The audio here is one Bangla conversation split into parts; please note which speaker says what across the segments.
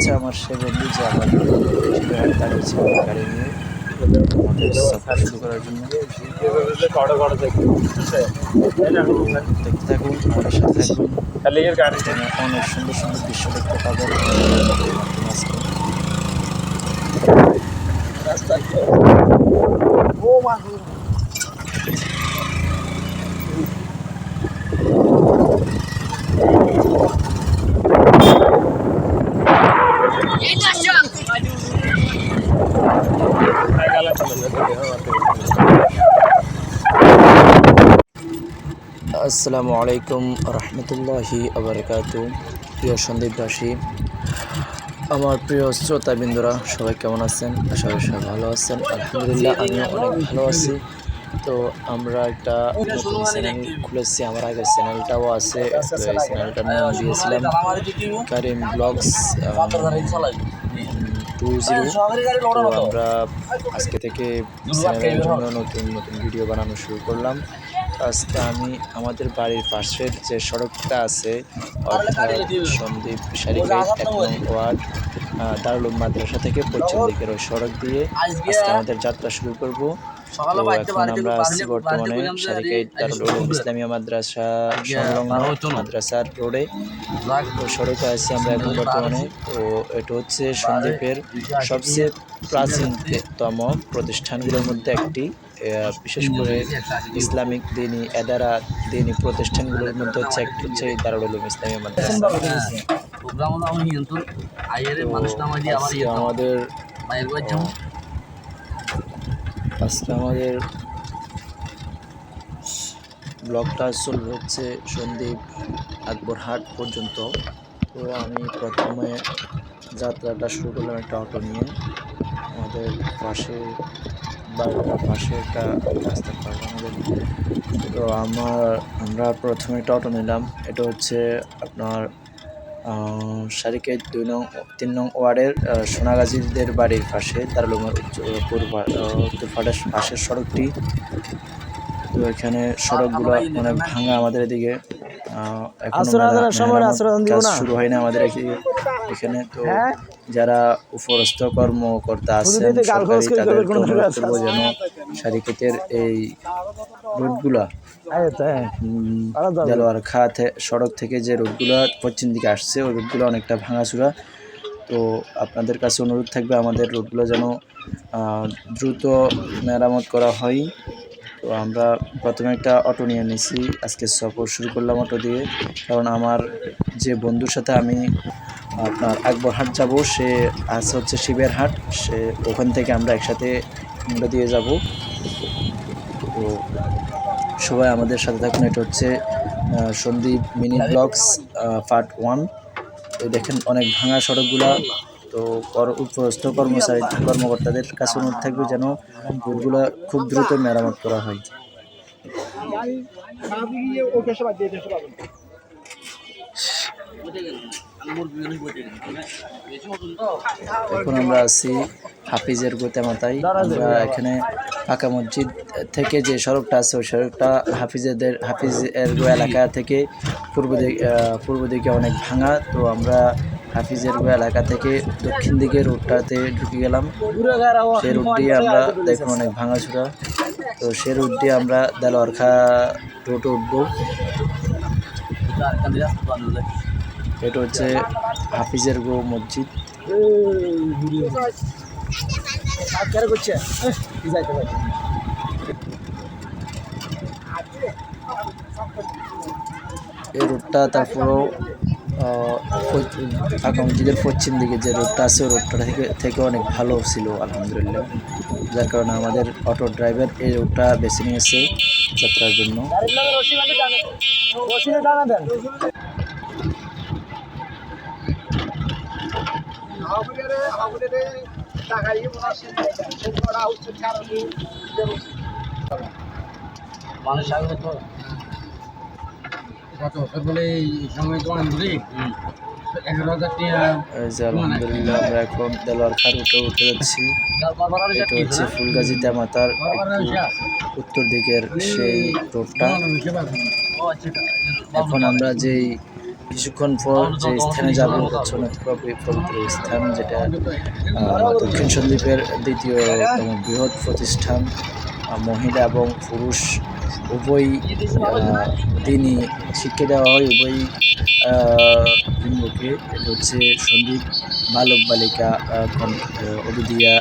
Speaker 1: হচ্ছে আমার সে বন্ধু যে আমার শিবহাট দাঁড়িয়েছে গাড়ি নিয়ে আমাদের সফর শুরু করার জন্য। দেখতে থাকুন, আমাদের সাথে থাকুন, অনেক সুন্দর সুন্দর দৃশ্য দেখতে পাবেন আসসালামু আলাইকুম রহমতুল্লাহি আবরকাতু। প্রিয় সন্দীপবাসী, আমার প্রিয় শ্রোতাবিন্দুরা, সবাই কেমন আছেন? আশা করি সবাই ভালো আছেন। আলহামদুলিল্লাহ, আমিও অনেক ভালো আছি। তো আমরা একটা নতুন চ্যানেল খুলেছি, আমার আগের চ্যানেলটাও আছে। তো এই চ্যানেলটার নাম দিয়েছিলাম কারিম ব্লগস 20। তো আমরা আজকে থেকে চ্যানেলের জন্য নতুন নতুন ভিডিও বানানো শুরু করলাম। আজকে আমি আমাদের বাড়ির পাশের যে সড়কটা আছে, অর্থাৎ সন্দ্বীপ সারিকাইত 1 নং ওয়ার্ড দারুল উলুম মাদ্রাসা থেকে পশ্চিম দিকের ওই সড়ক দিয়ে আজকে আমাদের যাত্রা শুরু করব। তো এখন আমরা আসছি বর্তমানে সারিকাইত দারুল উলুম ইসলামিয়া মাদ্রাসা সংলগ্ন মাদ্রাসার রোডে। তো সড়কে আছি আমরা এখন বর্তমানে। তো এটা হচ্ছে সন্দ্বীপের সবচেয়ে প্রাচীনতম প্রতিষ্ঠানগুলোর মধ্যে একটি। বিশেষ করে ইসলামিক দিনী প্রতিষ্ঠানগুলোর মধ্যে হচ্ছে একটি হচ্ছে এই দারুল উলুম ইসলামিয়া মাদ্রাসা। আজকে আমাদের ব্লগটা চলবে হচ্ছে সন্দ্বীপ আকবরহাট পর্যন্ত। তো আমি প্রথমে যাত্রাটা শুরু করলাম একটা অটো নিয়ে। আমাদের বাড়িটার পাশে একটা রাস্তার পাশে আমাদের। তো আমরা প্রথমে একটা অটো নিলাম। এটা হচ্ছে আপনার সারিকাইত 3 নং ওয়ার্ডের সোনাগাজীদের বাড়ির পাশে দারুল উলুমের উত্তর পাশের সড়কটি। তো এখানে সড়কগুলো অনেক ভাঙা আমাদের এদিকে, কাজ শুরু হয় না আমাদের এখানে। তো যারা উপরস্থ কর্মকর্তা আছেন সরকারি, তাদের অনুরোধ করবো যেন সারিকাইতের এই রোডগুলা দেলোয়ারখা সড়ক থেকে যে রোডগুলো পশ্চিম দিকে আসছে ওই রোডগুলো অনেকটা ভাঙাচুরা। তো আপনাদের কাছে অনুরোধ থাকবে আমাদের রোডগুলো যেন দ্রুত মেরামত করা হয়। তো আমরা প্রথমে একটা অটো নিয়ে নিয়েছি, আজকে সফর শুরু করলাম অটো দিয়ে। কারণ আমার যে বন্ধুর সাথে আমি আপনার আকবরহাট যাব, সে আছে হচ্ছে শিবেরহাট, সে ওখান থেকে আমরা একসাথে দিয়ে যাব। তো সবাই আমাদের সাথে থাকুন। এটা হচ্ছে সন্দ্বীপ মিনি ব্লগস পার্ট 1। তো দেখেন অনেক ভাঙা সড়কগুলা। তো উপরস্থ কর্মকর্তাদের কাছে অনুরোধ থাকবে যেন রোডগুলো খুব দ্রুত মেরামত করা হয়। এখন আমরা আছি হাফিজের গোতেমাতায়। আমরা এখানে পাকা মসজিদ থেকে যে সড়কটা আছে ওই সড়কটা হাফিজের গো এলাকা থেকে পূর্ব দিকে অনেক ভাঙা। তো আমরা হাফিজের গো এলাকা থেকে দক্ষিণ দিকে রোডটাতে ঢুকে গেলাম। সেই রোড দিয়ে আমরা দেখুন অনেক ভাঙাচুরা। তো সেই রোড দিয়ে আমরা দেলোয়ারখা রোডে উঠবো। এটা হচ্ছে হাফিজের গো মসজিদ। এই রোডটা তারপরও পাকা মসজিদের পশ্চিম দিকে যে রোডটা আছে ওই রোডটা থেকে অনেক ভালো ছিল আলহামদুলিল্লাহ, যার কারণে আমাদের অটো ড্রাইভার এই রোডটা বেছে নিয়েছে যাত্রার জন্য। আলহামদুলিল্লাহ আমরা এখন দেলোয়ারখা রুটে উঠে যাচ্ছি। এটা হচ্ছে ফুলগাজী দেমাতার উত্তর দিকের সেই রোডটা। এখন আমরা যেই কিছুক্ষণ পর যে স্থানে যাব হচ্ছে অনেক পবিত্র স্থান, যেটা দক্ষিণ সন্দ্বীপের দ্বিতীয়তম বৃহৎ প্রতিষ্ঠান। মহিলা এবং পুরুষ উভয় দিনই শিক্ষা দেওয়া হয়, উভয় লিঙ্গকে। এটা হচ্ছে সন্দ্বীপ বালক বালিকা অবুদিয়া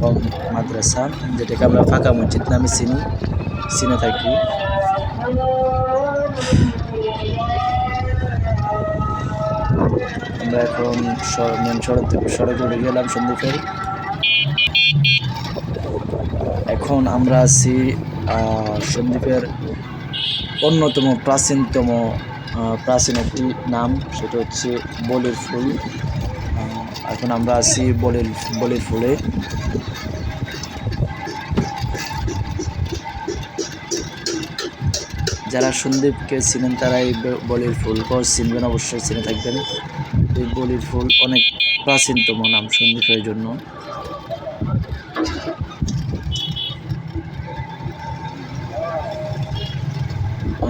Speaker 1: কম মাদ্রাসা, যেটাকে আমরা ফাঁকা মসজিদ নামে চিনে থাকি। আমরা এখন মেন সড়কে উঠে গেলাম সন্দ্বীপের। এখন আমরা আছি সন্দ্বীপের অন্যতম প্রাচীন একটি নাম, সেটা হচ্ছে বলির ফুল। এখন আমরা আছি বলির ফুলে। যারা সন্দ্বীপকে চিনেন তারা এই বলির ফুলকেও চিনবেন, অবশ্যই চিনে থাকবেন। এই বলির ফুল অনেক প্রাচীনতম নাম সন্দ্বীপের জন্য।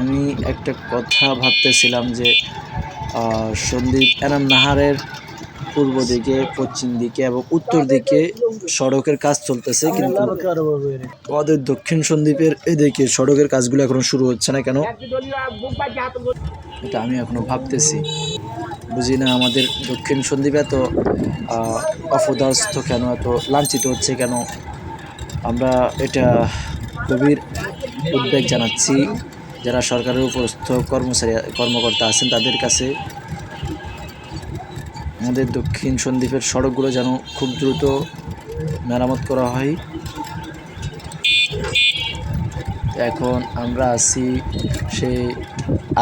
Speaker 1: আমি একটা কথা ভাবতেছিলাম যে সন্দ্বীপ এনাম নাহারের পূর্ব দিকে, পশ্চিম দিকে এবং উত্তর দিকে সড়কের কাজ চলতেছে, কিন্তু আমাদের দক্ষিণ সন্দ্বীপের এদিকে সড়কের কাজগুলো এখনো শুরু হচ্ছে না কেন, এটা আমি এখনো ভাবতেছি। বুঝি না আমাদের দক্ষিণ সন্দ্বীপ এত অপদস্থ কেন, এত লাঞ্ছিত হচ্ছে কেন। আমরা এটা গভীর উদ্বেগ জানাচ্ছি যারা সরকারের উপরস্থ কর্মকর্তা আছেন তাদের কাছে। আমাদের দক্ষিণ সন্দ্বীপের সড়কগুলো যেন খুব দ্রুত মেরামত করা হয়। এখন আমরা আছি সেই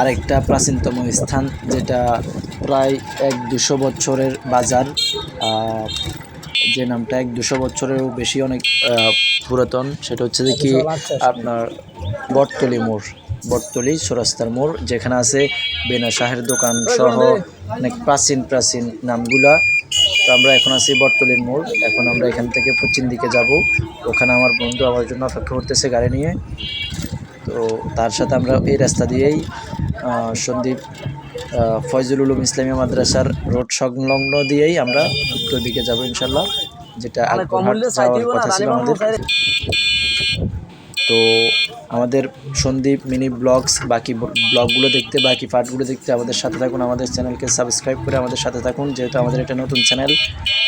Speaker 1: আরেকটা প্রাচীনতম স্থান, যেটা প্রায় 100-200 বছরের বাজার, যে নামটা 100-200 বছরেরও বেশি, অনেক পুরাতন। সেটা হচ্ছে যে কি আপনার বটতলি চৌরাস্তার মোড়, যেখানে আছে বেনা শাহের দোকান সহ অনেক প্রাচীন নামগুলা। তো আমরা এখন আছি বটতলির মোড়। এখন আমরা এখান থেকে পশ্চিম দিকে যাব, ওখানে আমার বন্ধু আমার জন্য অপেক্ষা করতেছে গাড়ি নিয়ে। তো তার সাথে আমরা এই রাস্তা দিয়েই সন্দ্বীপ ফয়জুল উলুম ইসলামিয়া মাদ্রাসার রোড সংলগ্ন দিয়েই আমরা উত্তর দিকে যাব ইনশাল্লাহ, যেটা আকবরহাট যাওয়ার কথা ছিল আমাদের। তো আমাদের সন্দ্বীপ মিনি ব্লগস বাকি ব্লগগুলো দেখতে, বাকি পার্টগুলো দেখতে আমাদের সাথে থাকুন। আমাদের চ্যানেলকে সাবস্ক্রাইব করে আমাদের সাথে থাকুন, যেহেতু আমাদের একটা নতুন চ্যানেল।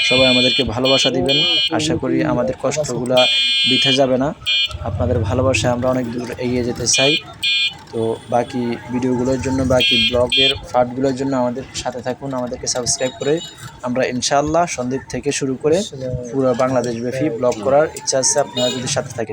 Speaker 1: সবাই আমাদেরকে ভালোবাসা দিবেন, আশা করি আমাদের কষ্টগুলো বৃথা যাবে না। আপনাদের ভালোবাসায় আমরা অনেক দূর এগিয়ে যেতে চাই। তো বাকি ভিডিওগুলোর জন্য, বাকি ব্লগের পার্টগুলোর জন্য আমাদের সাথে থাকুন, আমাদেরকে সাবস্ক্রাইব করে। আমরা ইনশাআল্লাহ সন্দ্বীপ থেকে শুরু করে পুরো বাংলাদেশব্যাপী ব্লগ করার ইচ্ছা আছে, আপনারা যদি সাথে থাকেন।